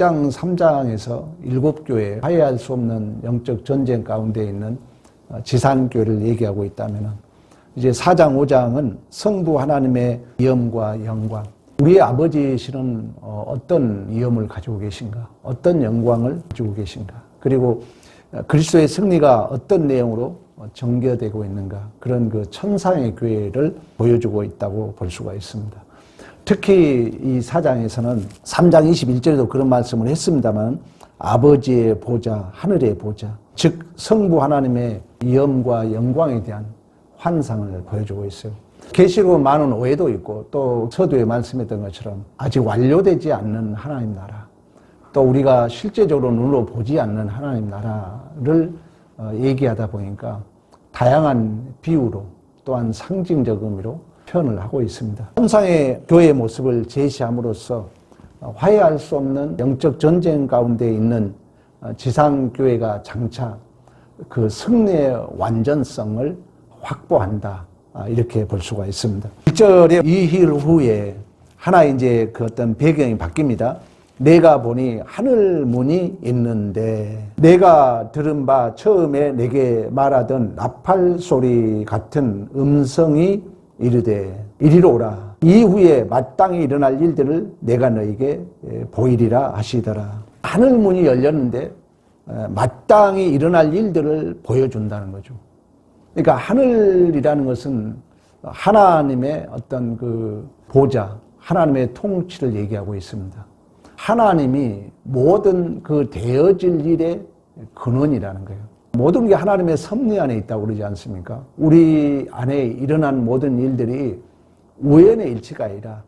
1장 3장에서 7교회 화해할 수 없는 영적 전쟁 가운데 있는 지상교회를 얘기하고 있다면, 이제 4장 5장은 성부 하나님의 위엄과 영광, 우리의 아버지시는 어떤 위엄을 가지고 계신가, 어떤 영광을 가지고 계신가, 그리고 그리스도의 승리가 어떤 내용으로 전개되고 있는가, 그런 그 천상의 교회를 보여주고 있다고 볼 수가 있습니다. 특히 이 4장에서는 3장 21절에도 그런 말씀을 했습니다만, 아버지의 보좌, 하늘의 보좌, 즉 성부 하나님의 위엄과 영광에 대한 환상을 보여주고 있어요. 계시록은 많은 오해도 있고, 또 서두에 말씀했던 것처럼 아직 완료되지 않는 하나님 나라, 또 우리가 실제적으로 눈으로 보지 않는 하나님 나라를 얘기하다 보니까 다양한 비유로, 또한 상징적 의미로 표현을 하고 있습니다. 천상의 교회의 모습을 제시함으로써 화해할 수 없는 영적 전쟁 가운데 있는 지상교회가 장차 그 승리의 완전성을 확보한다, 이렇게 볼 수가 있습니다. 1절의 이힐 후에 하나 이제 그 어떤 배경이 바뀝니다. 내가 보니 하늘 문이 있는데, 내가 들은 바 처음에 내게 말하던 나팔 소리 같은 음성이 이르되 이리로 오라. 이후에 마땅히 일어날 일들을 내가 너에게 보이리라 하시더라. 하늘 문이 열렸는데 마땅히 일어날 일들을 보여준다는 거죠. 그러니까 하늘이라는 것은 하나님의 어떤 그 보좌, 하나님의 통치를 얘기하고 있습니다. 하나님이 모든 그 되어질 일의 근원이라는 거예요. 모든 게 하나님의 섭리 안에 있다고 그러지 않습니까? 우리 안에 일어난 모든 일들이 우연의 일치가 아니라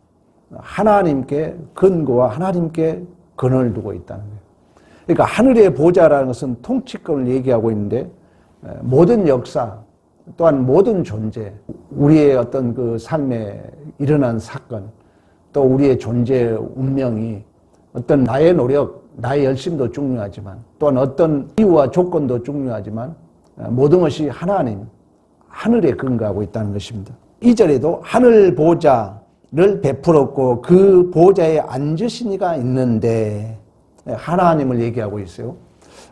하나님께 근거와 하나님께 근원을 두고 있다는 거예요. 그러니까 하늘의 보좌라는 것은 통치권을 얘기하고 있는데, 모든 역사, 또한 모든 존재, 우리의 어떤 그 삶에 일어난 사건, 또 우리의 존재 운명이 어떤 나의 노력, 나의 열심도 중요하지만, 또한 어떤 이유와 조건도 중요하지만, 모든 것이 하나님, 하늘에 근거하고 있다는 것입니다. 2절에도 하늘 보좌를 베풀었고 그 보좌에 앉으신 이가 있는데, 하나님을 얘기하고 있어요.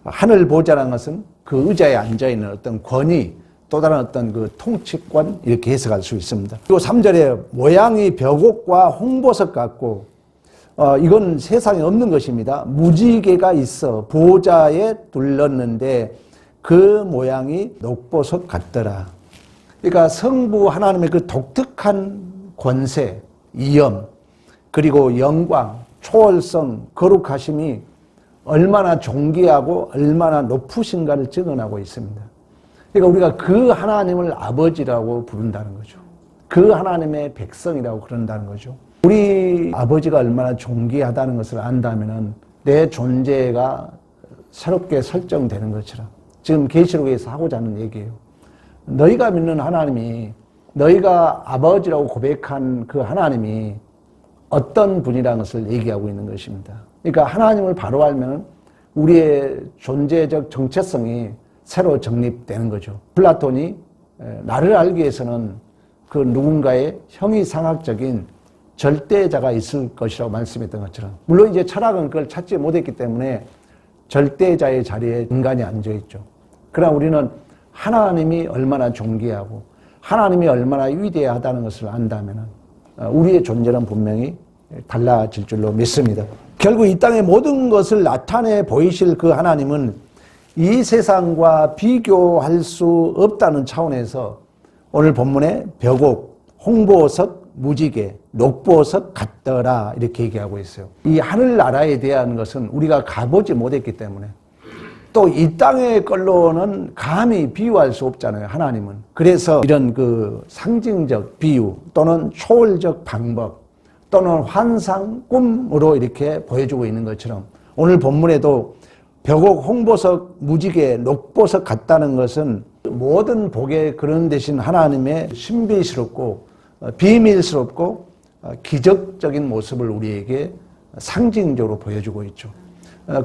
하늘 보좌라는 것은 그 의자에 앉아있는 어떤 권위, 또 다른 어떤 그 통치권, 이렇게 해석할 수 있습니다. 그리고 3절에 모양이 벽옥과 홍보석 같고, 이건 세상에 없는 것입니다. 무지개가 있어 보좌에 둘렀는데 그 모양이 녹보석 같더라. 그러니까 성부 하나님의 그 독특한 권세, 위엄, 그리고 영광, 초월성, 거룩하심이 얼마나 존귀하고 얼마나 높으신가를 증언하고 있습니다. 그러니까 우리가 그 하나님을 아버지라고 부른다는 거죠. 그 하나님의 백성이라고 그런다는 거죠. 우리 아버지가 얼마나 존귀하다는 것을 안다면 내 존재가 새롭게 설정되는 것처럼, 지금 계시록에서 하고자 하는 얘기예요. 너희가 믿는 하나님이, 너희가 아버지라고 고백한 그 하나님이 어떤 분이라는 것을 얘기하고 있는 것입니다. 그러니까 하나님을 바로 알면 우리의 존재적 정체성이 새로 정립되는 거죠. 플라톤이 나를 알기 위해서는 그 누군가의 형이상학적인 절대자가 있을 것이라고 말씀했던 것처럼, 물론 이제 철학은 그걸 찾지 못했기 때문에 절대자의 자리에 인간이 앉아있죠. 그러나 우리는 하나님이 얼마나 존귀하고 하나님이 얼마나 위대하다는 것을 안다면 우리의 존재는 분명히 달라질 줄로 믿습니다. 결국 이 땅의 모든 것을 나타내 보이실 그 하나님은 이 세상과 비교할 수 없다는 차원에서 오늘 본문에 벽옥, 홍보석, 무지개, 녹보석 같더라, 이렇게 얘기하고 있어요. 이 하늘나라에 대한 것은 우리가 가보지 못했기 때문에, 또 이 땅의 걸로는 감히 비유할 수 없잖아요, 하나님은. 그래서 이런 그 상징적 비유 또는 초월적 방법 또는 환상, 꿈으로 이렇게 보여주고 있는 것처럼, 오늘 본문에도 벽옥, 홍보석, 무지개, 녹보석 같다는 것은 모든 복의 근원 되신 하나님의 신비스럽고 비밀스럽고 기적적인 모습을 우리에게 상징적으로 보여주고 있죠.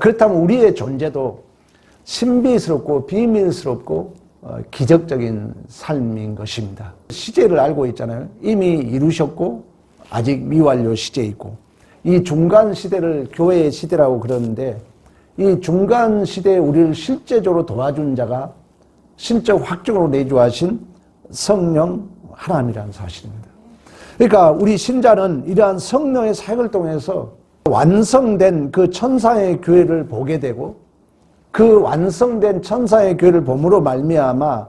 그렇다면 우리의 존재도 신비스럽고 비밀스럽고 기적적인 삶인 것입니다. 시제를 알고 있잖아요. 이미 이루셨고 아직 미완료 시제이고, 이 중간 시대를 교회의 시대라고 그러는데, 이 중간 시대에 우리를 실제적으로 도와준 자가 신적 확증으로 내주하신 성령 하나님이라는 사실입니다. 그러니까 우리 신자는 이러한 성령의 사역을 통해서 완성된 그 천사의 교회를 보게 되고, 그 완성된 천사의 교회를 봄으로 말미암아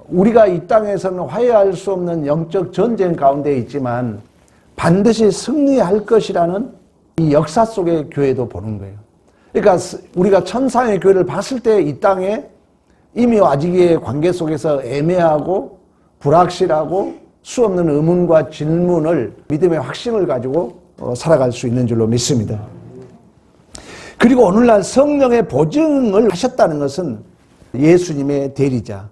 우리가 이 땅에서는 화해할 수 없는 영적 전쟁 가운데 있지만 반드시 승리할 것이라는 이 역사 속의 교회도 보는 거예요. 그러니까 우리가 천사의 교회를 봤을 때 이 땅에 이미 아직의 관계 속에서 애매하고 불확실하고 수없는 의문과 질문을 믿음의 확신을 가지고 살아갈 수 있는 줄로 믿습니다. 그리고 오늘날 성령의 보증을 하셨다는 것은 예수님의 대리자,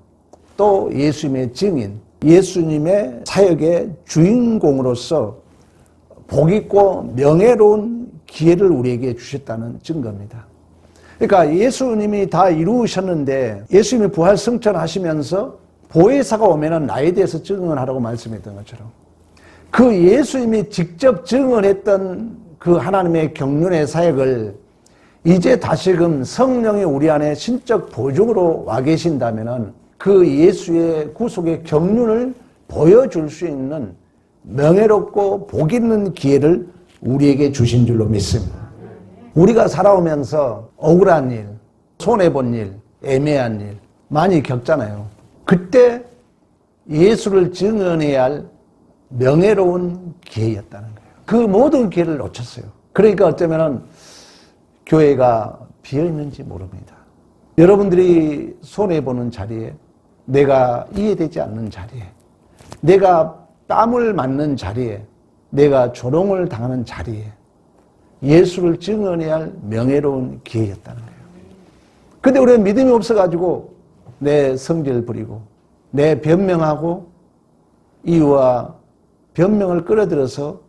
또 예수님의 증인, 예수님의 사역의 주인공으로서 복있고 명예로운 기회를 우리에게 주셨다는 증거입니다. 그러니까 예수님이 다 이루셨는데, 예수님이 부활 승천하시면서 보혜사가 오면은 나에 대해서 증언하라고 말씀했던 것처럼, 그 예수님이 직접 증언했던 그 하나님의 경륜의 사역을 이제 다시금 성령이 우리 안에 신적 보증으로 와 계신다면은 그 예수의 구속의 경륜을 보여줄 수 있는 명예롭고 복 있는 기회를 우리에게 주신 줄로 믿습니다. 우리가 살아오면서 억울한 일, 손해본 일, 애매한 일 많이 겪잖아요. 그때 예수를 증언해야 할 명예로운 기회였다는 거예요. 그 모든 기회를 놓쳤어요. 그러니까 어쩌면은 교회가 비어있는지 모릅니다. 여러분들이 손해보는 자리에, 내가 이해되지 않는 자리에, 내가 뺨을 맞는 자리에, 내가 조롱을 당하는 자리에 예수를 증언해야 할 명예로운 기회였다는 거예요. 근데 우리는 믿음이 없어가지고 내 성질을 부리고 내 변명하고 이유와 변명을 끌어들여서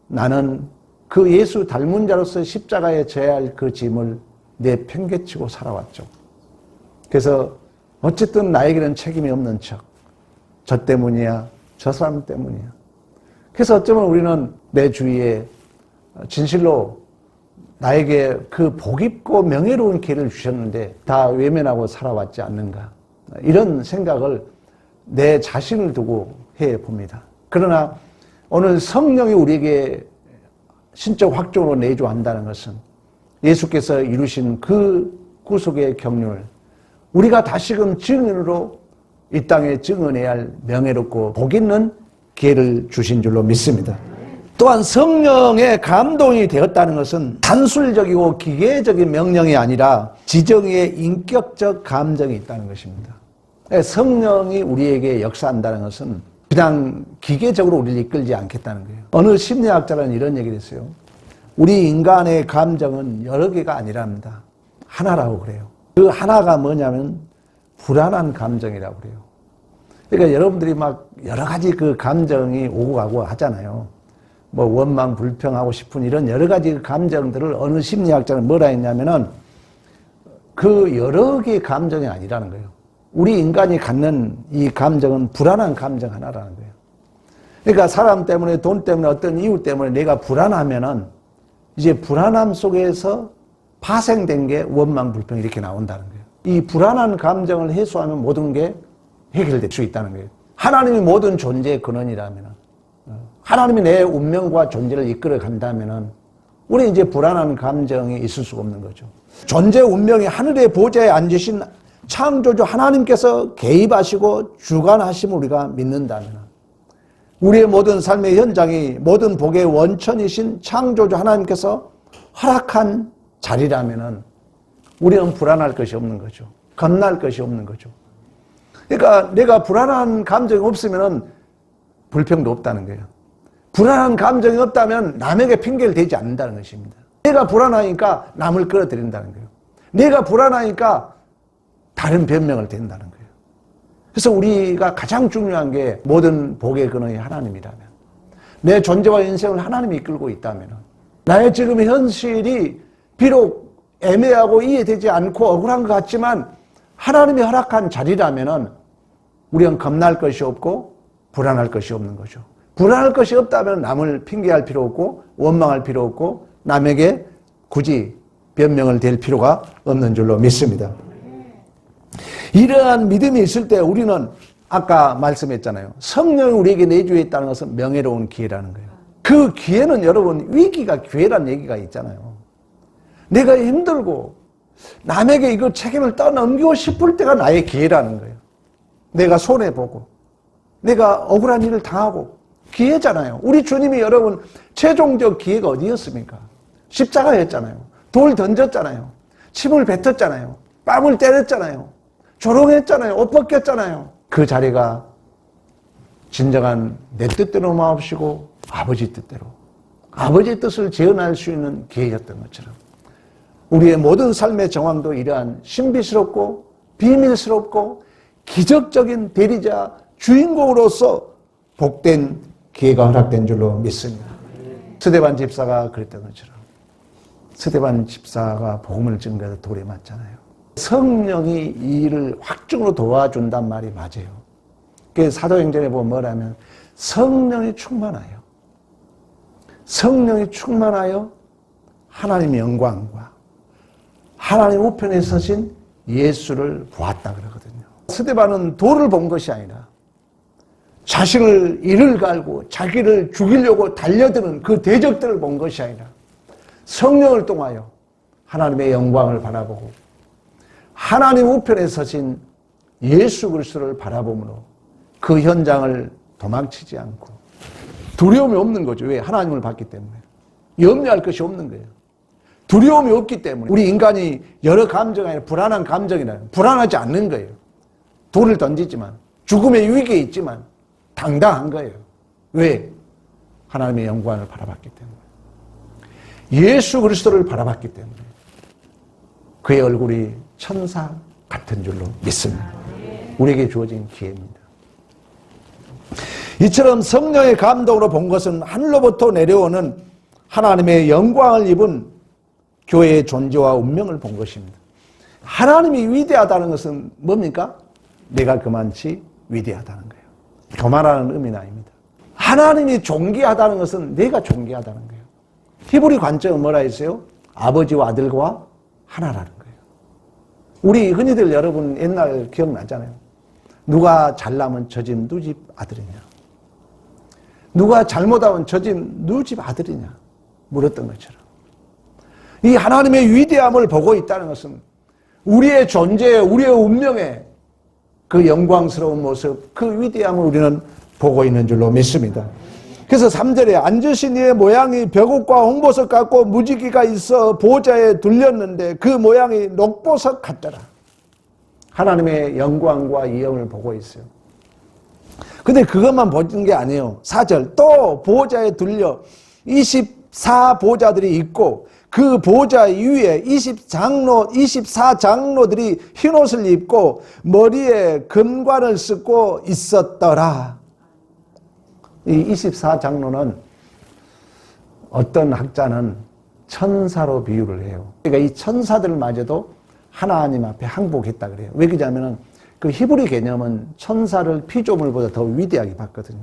나는 그 예수 닮은 자로서 십자가에 져야 할 그 짐을 내팽개치고 살아왔죠. 그래서 어쨌든 나에게는 책임이 없는 척, 저 때문이야, 저 사람 때문이야. 그래서 어쩌면 우리는 내 주위에 진실로 나에게 그 복있고 명예로운 기회를 주셨는데 다 외면하고 살아왔지 않는가, 이런 생각을 내 자신을 두고 해봅니다. 그러나 오늘 성령이 우리에게 신적 확정으로 내주한다는 것은 예수께서 이루신 그 구속의 경륜을 우리가 다시금 증인으로 이 땅에 증언해야 할 명예롭고 복 있는 기회를 주신 줄로 믿습니다. 또한 성령의 감동이 되었다는 것은 단술적이고 기계적인 명령이 아니라 지정의 인격적 감정이 있다는 것입니다. 성령이 우리에게 역사한다는 것은 그냥 기계적으로 우리를 이끌지 않겠다는 거예요. 어느 심리학자는 이런 얘기를 했어요. 우리 인간의 감정은 여러 개가 아니랍니다. 하나라고 그래요. 그 하나가 뭐냐면 불안한 감정이라고 그래요. 그러니까 여러분들이 막 여러 가지 그 감정이 오고 가고 하잖아요. 뭐 원망, 불평하고 싶은 이런 여러 가지 감정들을 어느 심리학자는 뭐라 했냐면은 그 여러 개의 감정이 아니라는 거예요. 우리 인간이 갖는 이 감정은 불안한 감정 하나라는 거예요. 그러니까 사람 때문에, 돈 때문에, 어떤 이유 때문에 내가 불안하면은 이제 불안함 속에서 파생된 게 원망, 불평 이렇게 나온다는 거예요. 이 불안한 감정을 해소하면 모든 게 해결될 수 있다는 거예요. 하나님이 모든 존재의 근원이라면은, 하나님이 내 운명과 존재를 이끌어 간다면은 우리 이제 불안한 감정이 있을 수가 없는 거죠. 존재 운명이 하늘의 보좌에 앉으신 창조주 하나님께서 개입하시고 주관하심을 우리가 믿는다면, 우리의 모든 삶의 현장이 모든 복의 원천이신 창조주 하나님께서 허락한 자리라면 우리는 불안할 것이 없는 거죠. 겁날 것이 없는 거죠. 그러니까 내가 불안한 감정이 없으면 불평도 없다는 거예요. 불안한 감정이 없다면 남에게 핑계를 대지 않는다는 것입니다. 내가 불안하니까 남을 끌어들인다는 거예요. 내가 불안하니까 다른 변명을 댄다는 거예요. 그래서 우리가 가장 중요한 게 모든 복의 근원이 하나님이라면, 내 존재와 인생을 하나님이 이끌고 있다면, 나의 지금의 현실이 비록 애매하고 이해되지 않고 억울한 것 같지만 하나님이 허락한 자리라면 우리는 겁날 것이 없고 불안할 것이 없는 거죠. 불안할 것이 없다면 남을 핑계할 필요 없고 원망할 필요 없고 남에게 굳이 변명을 댈 필요가 없는 줄로 믿습니다. 이러한 믿음이 있을 때 우리는 아까 말씀했잖아요. 성령이 우리에게 내주에 있다는 것은 명예로운 기회라는 거예요. 그 기회는 여러분 위기가 기회라는 얘기가 있잖아요. 내가 힘들고 남에게 이거 책임을 떠넘기고 싶을 때가 나의 기회라는 거예요. 내가 손해보고 내가 억울한 일을 당하고 기회잖아요. 우리 주님이 여러분 최종적 기회가 어디였습니까? 십자가였잖아요. 돌 던졌잖아요. 침을 뱉었잖아요. 뺨을 때렸잖아요. 조롱했잖아요. 옷 벗겼잖아요. 그 자리가 진정한 내 뜻대로 마옵시고 아버지 뜻대로 아버지의 뜻을 재현할 수 있는 기회였던 것처럼 우리의 모든 삶의 정황도 이러한 신비스럽고 비밀스럽고 기적적인 대리자 주인공으로서 복된 기회가 허락된 줄로 믿습니다. 스데반 집사가 그랬던 것처럼 스데반 집사가 복음을 증거해서 돌에 맞잖아요. 성령이 이 일을 확증으로 도와준단 말이 맞아요. 그래서 사도행전에 보면 뭐라면 성령이 충만하여 하나님의 영광과 하나님 우편에 서신 예수를 보았다 그러거든요. 스데반은 돌을 본 것이 아니라 자신을 이를 갈고 자기를 죽이려고 달려드는 그 대적들을 본 것이 아니라 성령을 통하여 하나님의 영광을 바라보고 하나님 우편에 서신 예수 그리스도를 바라보므로 그 현장을 도망치지 않고 두려움이 없는 거죠. 왜? 하나님을 봤기 때문에. 염려할 것이 없는 거예요. 두려움이 없기 때문에. 우리 인간이 여러 감정이 아니라 불안한 감정이나 불안하지 않는 거예요. 돌을 던지지만 죽음의 위기에 있지만 당당한 거예요. 왜? 하나님의 영광을 바라봤기 때문에. 예수 그리스도를 바라봤기 때문에. 그의 얼굴이 천사 같은 줄로 믿습니다. 우리에게 주어진 기회입니다. 이처럼 성령의 감동으로 본 것은 하늘로부터 내려오는 하나님의 영광을 입은 교회의 존재와 운명을 본 것입니다. 하나님이 위대하다는 것은 뭡니까? 내가 그만치 위대하다는 거예요. 교만하는 의미는 아닙니다. 하나님이 존귀하다는 것은 내가 존귀하다는 거예요. 히브리 관점은 뭐라 했어요? 아버지와 아들과 하나라는 거예요. 우리 흔히들 여러분 옛날 기억나잖아요. 누가 잘나면 저 집 누구 집 아들이냐? 누가 잘못하면 저 집 누구 집 아들이냐? 물었던 것처럼. 이 하나님의 위대함을 보고 있다는 것은 우리의 존재에, 우리의 운명에 그 영광스러운 모습, 그 위대함을 우리는 보고 있는 줄로 믿습니다. 그래서 3절에 앉으신 이의 모양이 벽옷과 홍보석 같고 무지개가 있어 보좌에 둘렸는데 그 모양이 녹보석 같더라. 하나님의 영광과 이영을 보고 있어요. 근데 그것만 보는 게 아니에요. 4절 또 보좌에 둘려 24보좌들이 있고 그 보좌 위에 24장로들이 흰옷을 입고 머리에 금관을 쓰고 있었더라. 이 24장로는 어떤 학자는 천사로 비유를 해요. 그러니까 이 천사들마저도 하나님 앞에 항복했다 그래요. 왜 그러냐면 그 히브리 개념은 천사를 피조물보다 더 위대하게 봤거든요.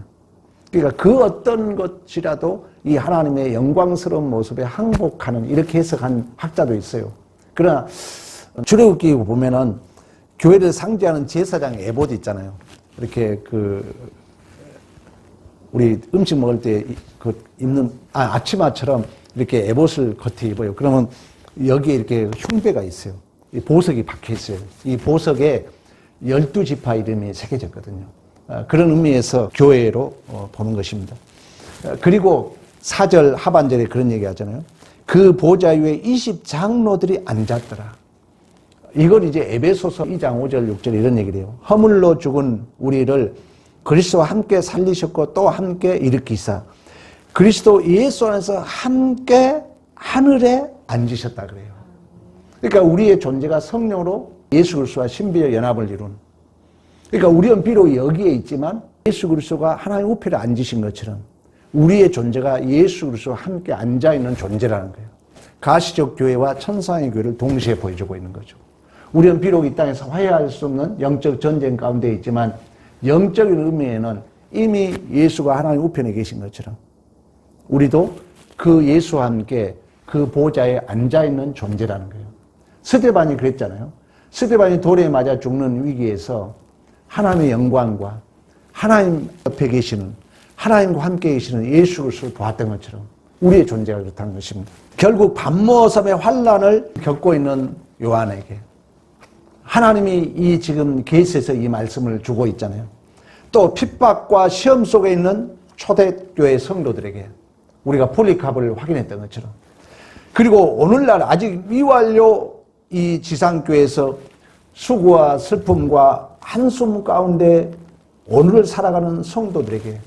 그러니까 그 어떤 것이라도 이 하나님의 영광스러운 모습에 항복하는 이렇게 해석한 학자도 있어요. 그러나 출애굽기 보면은 교회를 상징하는 제사장 에봇 있잖아요. 이렇게 우리 음식 먹을 때 입는 아치마처럼 이렇게 에봇을 겉에 입어요. 그러면 여기에 이렇게 흉배가 있어요. 이 보석이 박혀 있어요. 이 보석에 12지파 이름이 새겨졌거든요. 그런 의미에서 교회로 보는 것입니다. 그리고 4절 하반절에 그런 얘기 하잖아요. 그 보좌 위에 20장로들이 앉았더라. 이걸 이제 에베소서 2장 5절 6절 이런 얘기를 해요. 허물로 죽은 우리를 그리스도와 함께 살리셨고 또 함께 일으키사 그리스도 예수 안에서 함께 하늘에 앉으셨다 그래요. 그러니까 우리의 존재가 성령으로 예수 그리스도와 신비의 연합을 이룬. 그러니까 우리는 비록 여기에 있지만 예수 그리스도가 하나님 우편에 앉으신 것처럼 우리의 존재가 예수 그리스도와 함께 앉아있는 존재라는 거예요. 가시적 교회와 천상의 교회를 동시에 보여주고 있는 거죠. 우리는 비록 이 땅에서 화해할 수 없는 영적 전쟁 가운데 있지만 영적인 의미에는 이미 예수가 하나님 우편에 계신 것처럼 우리도 그 예수와 함께 그 보좌에 앉아있는 존재라는 거예요. 스데반이 그랬잖아요. 스데반이 돌에 맞아 죽는 위기에서 하나님의 영광과 하나님 옆에 계시는, 하나님과 함께 계시는 예수 그리스도를 보았던 것처럼 우리의 존재가 그렇다는 것입니다. 결국 밤모섬의 환난을 겪고 있는 요한에게 하나님이 이 지금 계시에서 이 말씀을 주고 있잖아요. 또 핍박과 시험 속에 있는 초대교회 성도들에게 우리가 폴리캅을 확인했던 것처럼, 그리고 오늘날 아직 미완료 이 지상교회에서 수고와 슬픔과 한숨 가운데 오늘을 살아가는 성도들에게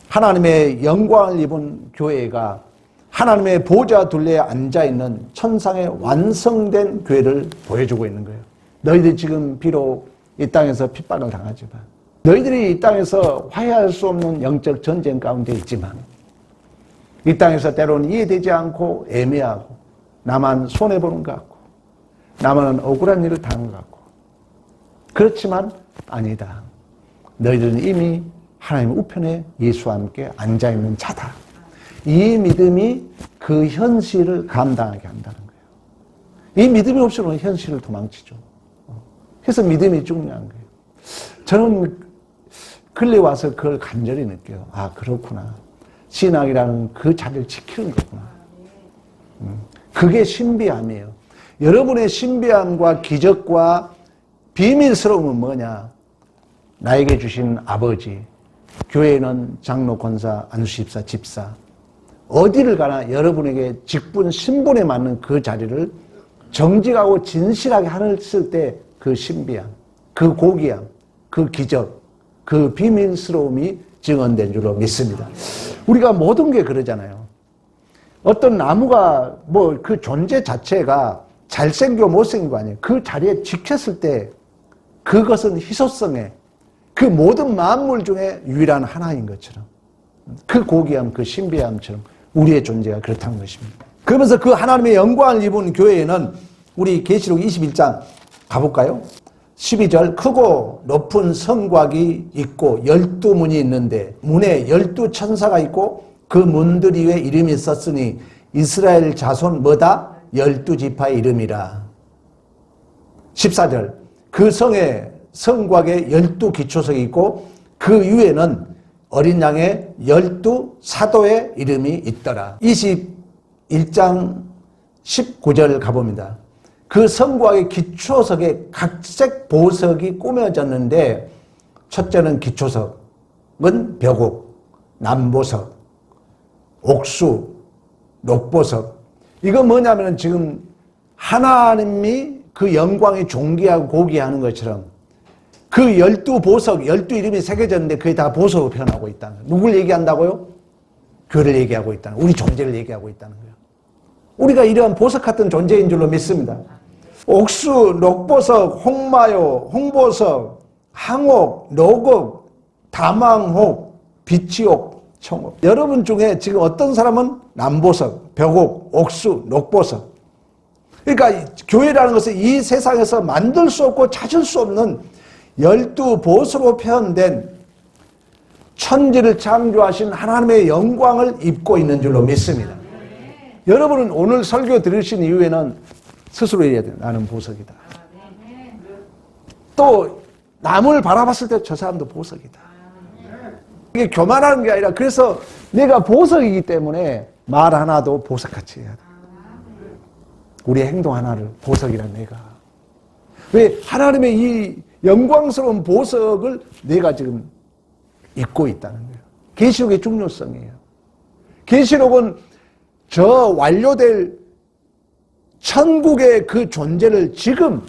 하나님의 영광을 입은 교회가 하나님의 보좌 둘레에 앉아있는 천상의 완성된 교회를 보여주고 있는 거예요. 너희들이 지금 비록 이 땅에서 핍박을 당하지만, 너희들이 이 땅에서 화해할 수 없는 영적 전쟁 가운데 있지만, 이 땅에서 때로는 이해되지 않고 애매하고 나만 손해보는 것 같고 나만 억울한 일을 당한 것 같고, 그렇지만 아니다. 너희들은 이미 하나님 우편에 예수와 함께 앉아있는 자다. 이 믿음이 그 현실을 감당하게 한다는 거예요. 이 믿음이 없으면 현실을 도망치죠. 그래서 믿음이 중요한 거예요. 저는 근래 와서 그걸 간절히 느껴요. 아, 그렇구나. 신앙이라는 그 자리를 지키는 거구나. 그게 신비함이에요. 여러분의 신비함과 기적과 비밀스러움은 뭐냐? 나에게 주신 아버지, 교회는 장로, 권사, 안수집사, 집사, 어디를 가나 여러분에게 직분, 신분에 맞는 그 자리를 정직하고 진실하게 하셨을 때 그 신비함, 그 고귀함, 그 기적, 그 비밀스러움이 증언된 줄로 믿습니다. 우리가 모든 게 그러잖아요. 어떤 나무가 뭐 그 존재 자체가 잘생겨 못생긴 거 아니에요. 그 자리에 지켰을 때 그것은 희소성에 그 모든 만물 중에 유일한 하나인 것처럼, 그 고귀함, 그 신비함처럼 우리의 존재가 그렇다는 것입니다. 그러면서 그 하나님의 영광을 입은 교회에는 우리 계시록 21장 가볼까요? 12절, 크고 높은 성곽이 있고 12문이 있는데 문에 12천사가 있고 그 문들 위에 이름이 썼으니 이스라엘 자손 뭐다? 12지파의 이름이라. 14절, 그 성에 성곽에 12기초석이 있고 그 위에는 어린 양의 12사도의 이름이 있더라. 21장 19절 가봅니다. 그 성곽의 기초석에 각색 보석이 꾸며졌는데, 첫째는 기초석은 벽옥, 남보석, 옥수, 녹보석. 이건 뭐냐면 지금 하나님이 그 영광이 존귀하고 고귀하는 것처럼 그 12보석, 12이름이 새겨졌는데 그게 다 보석으로 표현하고 있다는 거예요. 누굴 얘기한다고요? 교회를 얘기하고 있다는 거예요. 우리 존재를 얘기하고 있다는 거예요. 우리가 이러한 보석 같은 존재인 줄로 믿습니다. 옥수, 녹보석, 홍마요, 홍보석, 항옥, 노곡, 다망옥, 비치옥, 청옥. 여러분 중에 지금 어떤 사람은 남보석, 벽옥, 옥수, 녹보석. 그러니까 교회라는 것은 이 세상에서 만들 수 없고 찾을 수 없는 12보석으로 표현된 천지를 창조하신 하나님의 영광을 입고 있는 줄로 믿습니다. 여러분은 오늘 설교 들으신 이후에는 스스로 얘기해야 돼요. 나는 보석이다. 또 남을 바라봤을 때 저 사람도 보석이다. 이게 교만하는 게 아니라, 그래서 내가 보석이기 때문에 말 하나도 보석같이 해야 돼. 우리 행동 하나를 보석이란 내가. 왜? 하나님의 이 영광스러운 보석을 내가 지금 입고 있다는 거예요. 계시록의 중요성이에요. 계시록은 저 완료될 천국의 그 존재를 지금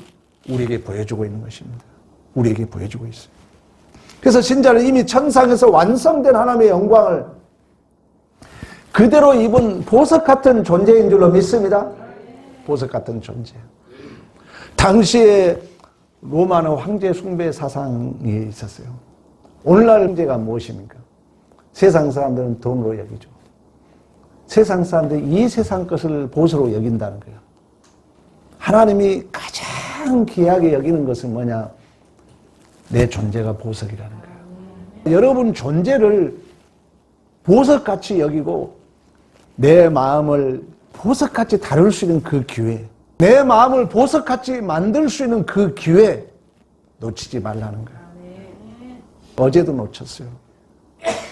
우리에게 보여주고 있는 것입니다. 우리에게 보여주고 있어요. 그래서 신자는 이미 천상에서 완성된 하나님의 영광을 그대로 입은 보석 같은 존재인 줄로 믿습니다. 보석 같은 존재. 당시에 로마는 황제 숭배 사상이 있었어요. 오늘날 황제가 무엇입니까? 세상 사람들은 돈으로 여기죠. 세상 사람들이 이 세상 것을 보석으로 여긴다는 거예요. 하나님이 가장 귀하게 여기는 것은 뭐냐? 내 존재가 보석이라는 거예요. 여러분 존재를 보석같이 여기고 내 마음을 보석같이 다룰 수 있는 그 기회, 내 마음을 보석같이 만들 수 있는 그 기회 놓치지 말라는 거예요. 어제도 놓쳤어요.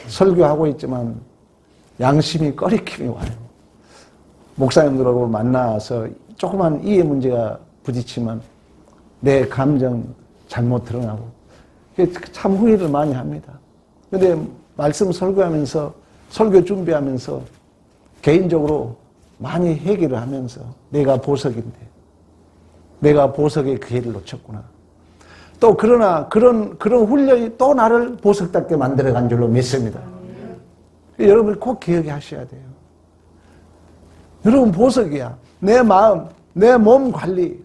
설교하고 있지만 양심이 꺼리낌이 와요. 목사님들하고 만나서 조그만 이해 문제가 부딪히면 내 감정 잘못 드러나고 참 후회를 많이 합니다. 그런데 말씀 설교하면서 설교 준비하면서 개인적으로 많이 회개를 하면서 내가 보석인데 내가 보석의 기회를 놓쳤구나. 또 그러나 그런 훈련이 또 나를 보석답게 만들어간 줄로 믿습니다. 여러분이 꼭 기억하셔야 돼요. 여러분 보석이야. 내 마음, 내 몸 관리.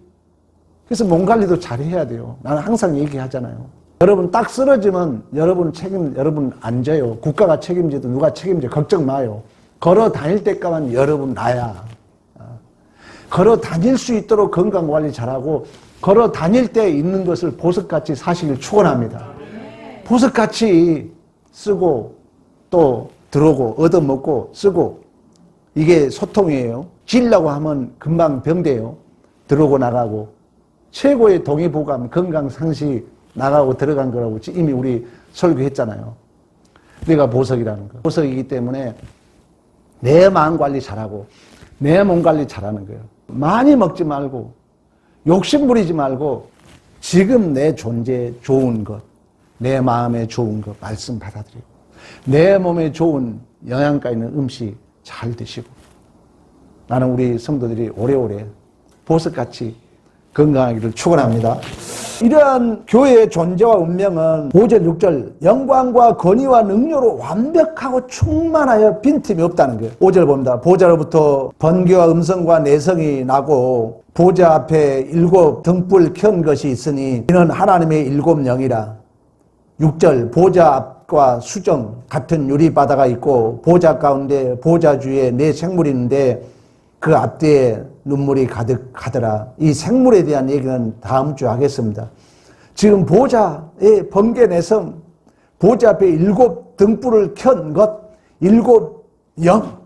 그래서 몸 관리도 잘 해야 돼요. 나는 항상 얘기하잖아요. 여러분 딱 쓰러지면 여러분 안 져요. 국가가 책임지도 누가 책임져 걱정 마요. 걸어 다닐 때까만 여러분 나야. 걸어 다닐 수 있도록 건강 관리 잘하고 걸어 다닐 때 있는 것을 보석같이 사시길 축원합니다. 보석같이 쓰고 또 들어오고 얻어먹고 쓰고 이게 소통이에요. 지려고 하면 금방 병돼요. 들어오고 나가고 최고의 동의보감 건강상식 나가고 들어간 거라고 이미 우리 설교했잖아요. 내가 보석이라는 거. 보석이기 때문에 내 마음 관리 잘하고 내 몸 관리 잘하는 거예요. 많이 먹지 말고 욕심 부리지 말고 지금 내 존재에 좋은 것, 내 마음에 좋은 것 말씀 받아들이고 내 몸에 좋은 영양가 있는 음식 잘 드시고 나는 우리 성도들이 오래오래 보석같이 건강하기를 축원합니다. 이러한 교회의 존재와 운명은 5절 6절 영광과 권위와 능력으로 완벽하고 충만하여 빈틈이 없다는 거예요. 5절 봅니다. 보좌로부터 번개와 음성과 내성이 나고 보좌 앞에 7 등불 켠 것이 있으니 이는 하나님의 7 영이라. 6절 보좌 앞과 수정 같은 유리바다가 있고 보좌 가운데 보좌 주위에 4 생물이 있는데 그 앞뒤에 눈물이 가득하더라. 이 생물에 대한 얘기는 다음 주에 하겠습니다. 지금 보좌의 번개 내성, 보좌 앞에 7 등불을 켠 것, 7 영.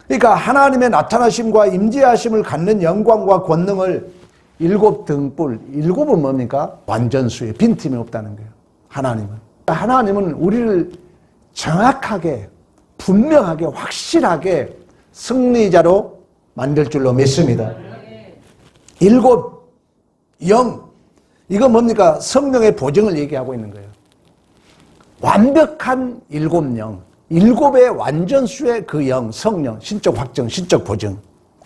그러니까 하나님의 나타나심과 임재하심을 갖는 영광과 권능을 7 등불, 7은 뭡니까? 완전수에 빈틈이 없다는 거예요. 하나님은 우리를 정확하게, 분명하게, 확실하게 승리자로 만들 줄로 믿습니다. 7 영. 이거 뭡니까? 성령의 보증을 얘기하고 있는 거예요. 완벽한 7 영. 7의 완전수의 그 영, 성령, 신적 확정, 신적 보증.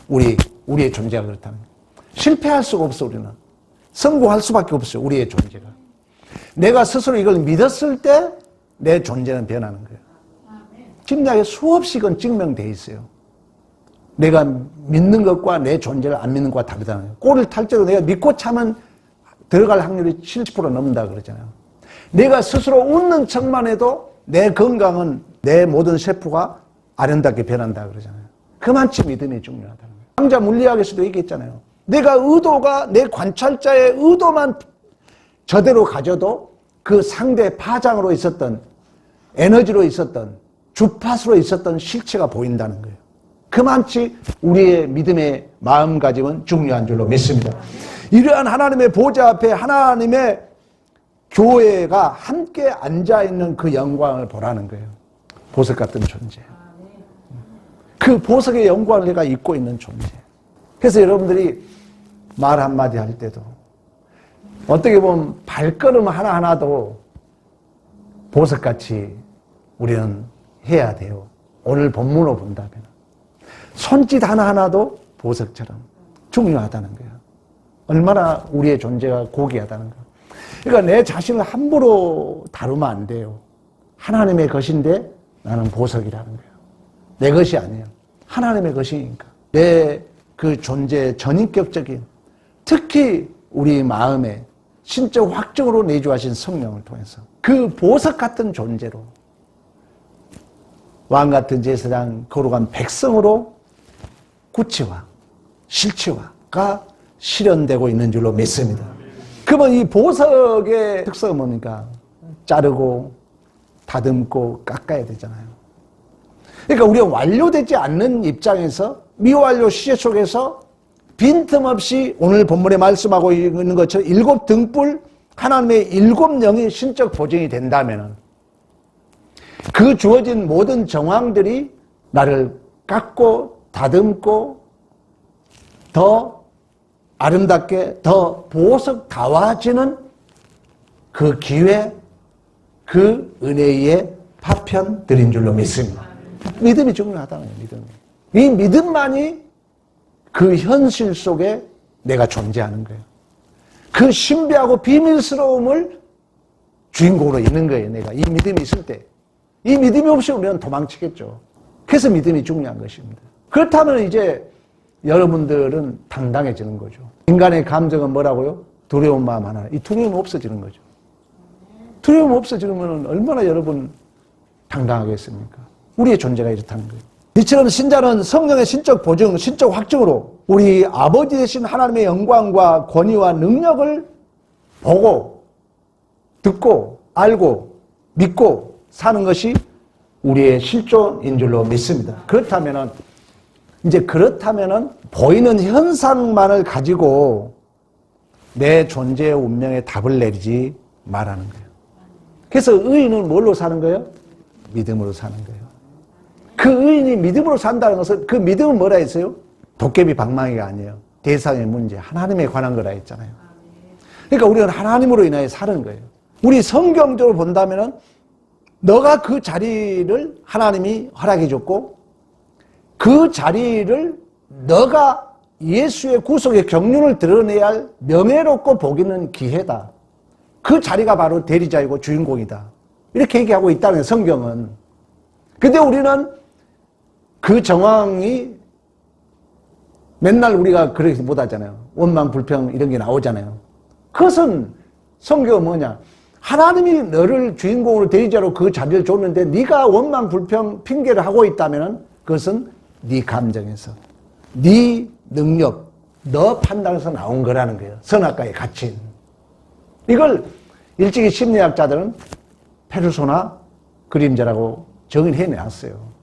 우리의 존재가 그렇다는 거예요. 실패할 수가 없어, 우리는. 성공할 수밖에 없어요, 우리의 존재가. 내가 스스로 이걸 믿었을 때 내 존재는 변하는 거예요. 심리학에 수없이 그건 증명되어 있어요. 내가 믿는 것과 내 존재를 안 믿는 것과 다르다는 거예요. 골을 탈 때도 내가 믿고 차면 들어갈 확률이 70% 넘는다 그러잖아요. 내가 스스로 웃는 척만 해도 내 건강은 내 모든 세포가 아름답게 변한다 그러잖아요. 그만치 믿음이 중요하다는 거예요. 강자 물리학에서도 얘기했잖아요. 내가 의도가 내 관찰자의 의도만 저대로 가져도 그 상대 파장으로 있었던 에너지로 있었던 주파수로 있었던 실체가 보인다는 거예요. 그만치 우리의 믿음의 마음가짐은 중요한 줄로 믿습니다. 이러한 하나님의 보좌 앞에 하나님의 교회가 함께 앉아있는 그 영광을 보라는 거예요. 보석 같은 존재. 그 보석의 영광을 내가 입고 있는 존재. 그래서 여러분들이 말 한마디 할 때도 어떻게 보면 발걸음 하나하나도 보석같이 우리는 해야 돼요. 오늘 본문으로 본다면. 손짓 하나하나도 보석처럼 중요하다는 거예요. 얼마나 우리의 존재가 고귀하다는 거예요. 그러니까 내 자신을 함부로 다루면 안 돼요. 하나님의 것인데 나는 보석이라는 거예요. 내 것이 아니에요. 하나님의 것이니까. 내 그 존재의 전인격적인 특히 우리 마음에 신적 확정으로 내주하신 성령을 통해서 그 보석 같은 존재로 왕 같은 제사장 거룩한 백성으로 구체화, 실체화가 실현되고 있는 줄로 믿습니다. 그러면 이 보석의 특성은 뭡니까? 자르고 다듬고 깎아야 되잖아요. 그러니까 우리가 완료되지 않는 입장에서 미완료 시제 속에서 빈틈없이 오늘 본문에 말씀하고 있는 것처럼 7등불 하나님의 7영의 신적 보증이 된다면 그 주어진 모든 정황들이 나를 깎고 다듬고 더 아름답게 더 보석 다와지는 그 기회, 그 은혜의 파편들인 줄로 믿습니다. 믿음이 중요하다는 거예요. 믿음이. 이 믿음만이 그 현실 속에 내가 존재하는 거예요. 그 신비하고 비밀스러움을 주인공으로 있는 거예요. 내가 이 믿음이 있을 때. 이 믿음이 없이 우리는 도망치겠죠. 그래서 믿음이 중요한 것입니다. 그렇다면 이제 여러분들은 당당해지는 거죠. 인간의 감정은 뭐라고요? 두려운 마음 하나. 이 두려움이 없어지는 거죠. 두려움이 없어지면 얼마나 여러분 당당하겠습니까? 우리의 존재가 이렇다는 거예요. 이처럼 신자는 성령의 신적 보증, 신적 확증으로 우리 아버지 되신 하나님의 영광과 권위와 능력을 보고 듣고 알고 믿고 사는 것이 우리의 실존인 줄로 믿습니다. 그렇다면은 보이는 현상만을 가지고 내 존재의 운명에 답을 내리지 말라는 거예요. 그래서 의인은 뭘로 사는 거예요? 믿음으로 사는 거예요. 그 의인이 믿음으로 산다는 것은 그 믿음은 뭐라 했어요? 도깨비 방망이가 아니에요. 대상의 문제, 하나님에 관한 거라 했잖아요. 그러니까 우리는 하나님으로 인하여 사는 거예요. 우리 성경적으로 본다면은 너가 그 자리를 하나님이 허락해 줬고 그 자리를 너가 예수의 구속의 경륜을 드러내야 할 명예롭고 복 있는 기회다. 그 자리가 바로 대리자이고 주인공이다. 이렇게 얘기하고 있다는 거예요, 성경은. 근데 우리는 그 정황이 맨날 우리가 그렇게 못하잖아요. 원망, 불평 이런 게 나오잖아요. 그것은 성경은 뭐냐? 하나님이 너를 주인공으로 대리자로 그 자리를 줬는데 네가 원망, 불평, 핑계를 하고 있다면 그것은 네 감정에서, 네 능력, 너 판단에서 나온 거라는 거예요. 선악과의 가치. 이걸 일찍이 심리학자들은 페르소나 그림자라고 정의해 놨어요.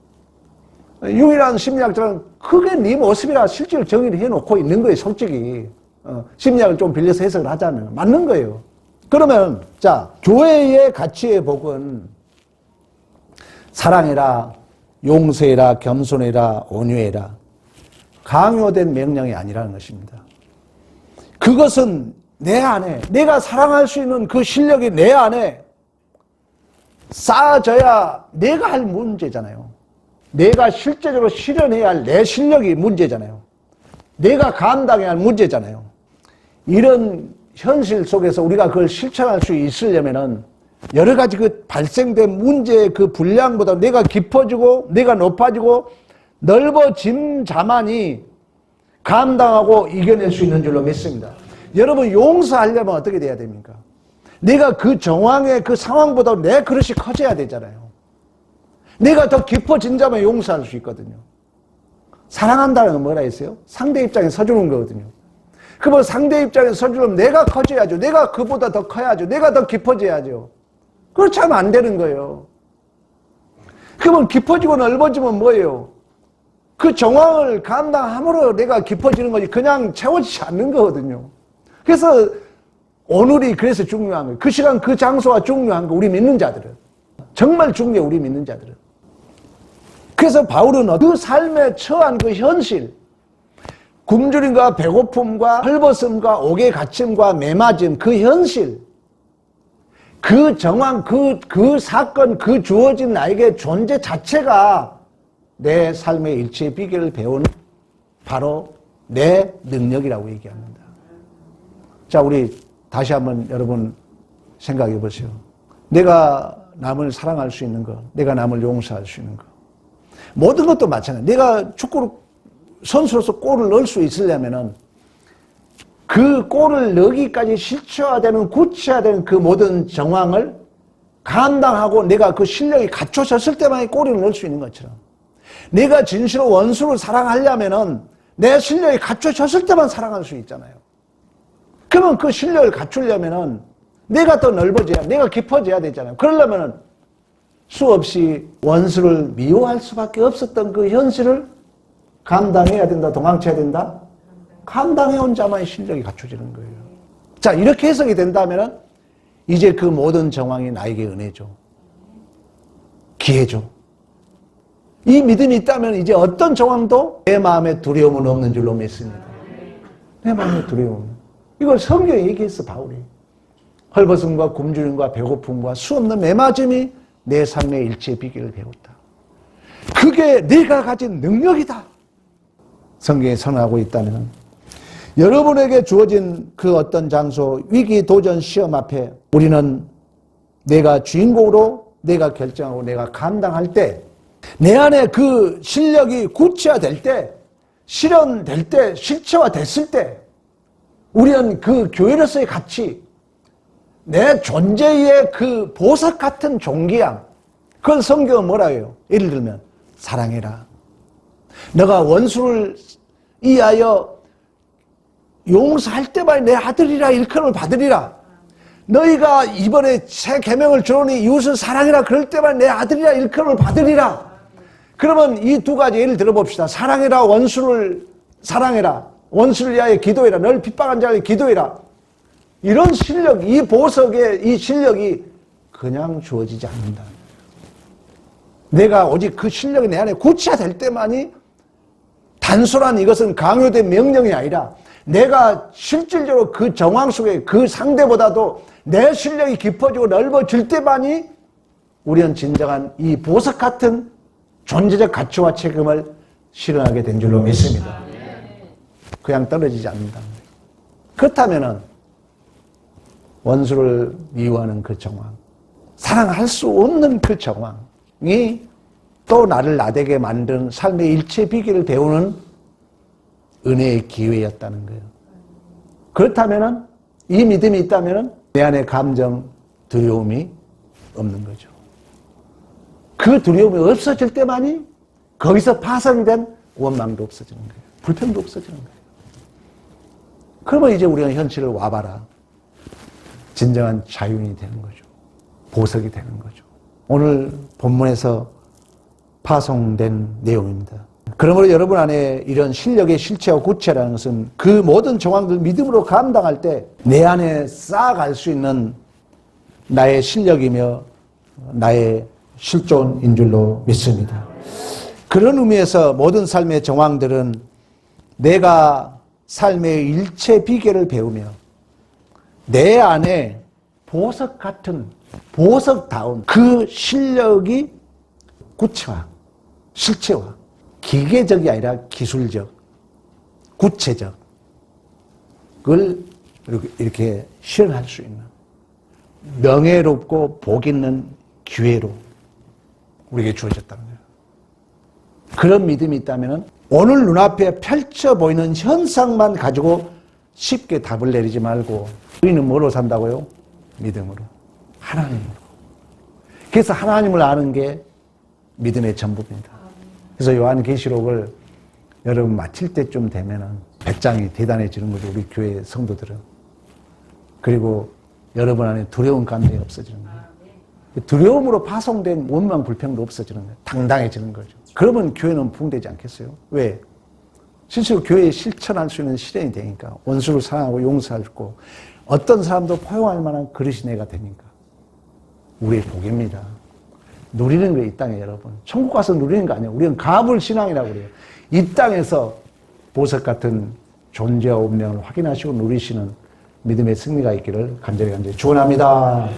유일한 심리학자는 그게 네 모습이라 실제로 정의를 해놓고 있는 거예요. 솔직히 심리학을 좀 빌려서 해석을 하자면 맞는 거예요. 그러면 자, 교회의 가치의 복은 사랑해라, 용서해라, 겸손해라, 온유해라, 강요된 명령이 아니라는 것입니다. 그것은 내 안에, 내가 사랑할 수 있는 그 실력이 내 안에 쌓아져야 내가 할 문제잖아요. 내가 실제적으로 실현해야 할 내 실력이 문제잖아요. 내가 감당해야 할 문제잖아요. 이런 현실 속에서 우리가 그걸 실천할 수 있으려면은 여러 가지 그 발생된 문제의 그 분량보다 내가 깊어지고 내가 높아지고 넓어짐자만이 감당하고 이겨낼 수 있는 줄로 믿습니다. 여러분, 용서하려면 어떻게 돼야 됩니까? 내가 그 정황의 그 상황보다 내 그릇이 커져야 되잖아요. 내가 더 깊어진다면 용서할 수 있거든요. 사랑한다는 건 뭐라 했어요? 상대 입장에 서주는 거거든요. 그러면 상대 입장에 서주려면 내가 커져야죠. 내가 그보다 더 커야죠. 내가 더 깊어져야죠. 그렇지 않으면 안 되는 거예요. 그러면 깊어지고 넓어지면 뭐예요? 그 정황을 감당함으로 내가 깊어지는 거지 그냥 채워지지 않는 거거든요. 그래서 오늘이 그래서 중요한 거예요. 그 시간 그 장소가 중요한 거, 우리 믿는 자들은. 정말 중요해, 우리 믿는 자들은. 그래서 바울은 그 삶에 처한 그 현실, 굶주림과 배고픔과 헐벗음과 옥의 갇힘과 매맞음, 그 현실, 그 정황, 그 사건, 그 주어진 나에게 존재 자체가 내 삶의 일체의 비결을 배운 바로 내 능력이라고 얘기합니다. 자, 우리 다시 한번 여러분 생각해 보세요. 내가 남을 사랑할 수 있는 것, 내가 남을 용서할 수 있는 것, 모든 것도 마찬가지예요. 내가 축구 선수로서 골을 넣을 수 있으려면은 그 골을 넣기까지 실체화되는, 구체화되는 그 모든 정황을 감당하고 내가 그 실력이 갖춰졌을 때만 골을 넣을 수 있는 것처럼, 내가 진실로 원수를 사랑하려면은 내 실력이 갖춰졌을 때만 사랑할 수 있잖아요. 그러면 그 실력을 갖추려면은 내가 더 넓어져야, 내가 깊어져야 되잖아요. 그러려면은 수없이 원수를 미워할 수밖에 없었던 그 현실을 감당해야 된다, 도망쳐야 된다? 감당해온 자만의 실력이 갖춰지는 거예요. 자, 이렇게 해석이 된다면 이제 그 모든 정황이 나에게 은혜죠. 기회죠. 이 믿음이 있다면 이제 어떤 정황도 내 마음에 두려움은 없는 줄로 믿습니다. 내 마음에 두려움. 이걸 성경에 얘기했어, 바울이. 헐벗음과 굶주림과 배고픔과 수없는 매맞음이 내 삶의 일치의 비결을 배웠다. 그게 내가 가진 능력이다. 성경에 선언하고 있다면 여러분에게 주어진 그 어떤 장소, 위기, 도전, 시험 앞에 우리는 내가 주인공으로 내가 결정하고 내가 감당할 때 내 안에 그 실력이 구체화될 때, 실현될 때, 실체화됐을 때 우리는 그 교회로서의 가치, 내 존재의 그 보석 같은 존귀함, 그걸 성경은 뭐라 해요? 예를 들면 사랑해라. 너가 원수를 이하여 용서할 때만 내 아들이라 일컬음을 받으리라. 너희가 이번에 새 계명을 주노니 이웃을 사랑해라. 그럴 때만 내 아들이라 일컬음을 받으리라. 그러면 이 두 가지 예를 들어봅시다. 사랑해라. 원수를 사랑해라. 원수를 위하여 기도해라. 너를 핍박한 자를 기도해라. 이런 실력, 이 보석의 이 실력이 그냥 주어지지 않는다. 내가 오직 그 실력이 내 안에 구체화될 때만이 단순한 이것은 강요된 명령이 아니라 내가 실질적으로 그 정황 속에 그 상대보다도 내 실력이 깊어지고 넓어질 때만이 우리는 진정한 이 보석 같은 존재적 가치와 책임을 실현하게 된 줄로 믿습니다. 그냥 떨어지지 않는다. 그렇다면 원수를 미워하는 그 정황, 사랑할 수 없는 그 정황이 또 나를 나되게 만드는 삶의 일체 비결을 배우는 은혜의 기회였다는 거예요. 그렇다면 이 믿음이 있다면 내 안에 감정, 두려움이 없는 거죠. 그 두려움이 없어질 때만이 거기서 파생된 원망도 없어지는 거예요. 불평도 없어지는 거예요. 그러면 이제 우리가 현실을 와봐라. 진정한 자유인이 되는 거죠. 보석이 되는 거죠. 오늘 본문에서 파송된 내용입니다. 그러므로 여러분 안에 이런 실력의 실체와 구체라는 것은 그 모든 정황들 믿음으로 감당할 때 내 안에 쌓아갈 수 있는 나의 실력이며 나의 실존인 줄로 믿습니다. 그런 의미에서 모든 삶의 정황들은 내가 삶의 일체 비결을 배우며 내 안에 보석 같은, 보석다운 그 실력이 구체화, 실체화, 기계적이 아니라 기술적, 구체적, 그걸 이렇게 실현할 수 있는 명예롭고 복 있는 기회로 우리에게 주어졌다는 거예요. 그런 믿음이 있다면 오늘 눈앞에 펼쳐 보이는 현상만 가지고 쉽게 답을 내리지 말고 우리는 뭐로 산다고요? 믿음으로. 하나님으로. 그래서 하나님을 아는 게 믿음의 전부입니다. 그래서 요한계시록을 여러분 마칠 때쯤 되면은 배짱이 대단해지는 거죠. 우리 교회 성도들은. 그리고 여러분 안에 두려운 감정이 없어지는 거예요. 두려움으로 파송된 원망 불평도 없어지는 거예요. 당당해지는 거죠. 그러면 교회는 부흥되지 않겠어요? 왜? 실제로 교회에 실천할 수 있는 실현이 되니까. 원수를 사랑하고 용서하고 어떤 사람도 포용할 만한 그릇이 내가 되니까. 우리의 복입니다. 누리는 거예요, 이 땅에 여러분. 천국 가서 누리는 거 아니에요. 우리는 가불신앙이라고 그래요. 이 땅에서 보석 같은 존재와 운명을 확인하시고 누리시는 믿음의 승리가 있기를 간절히 축원합니다.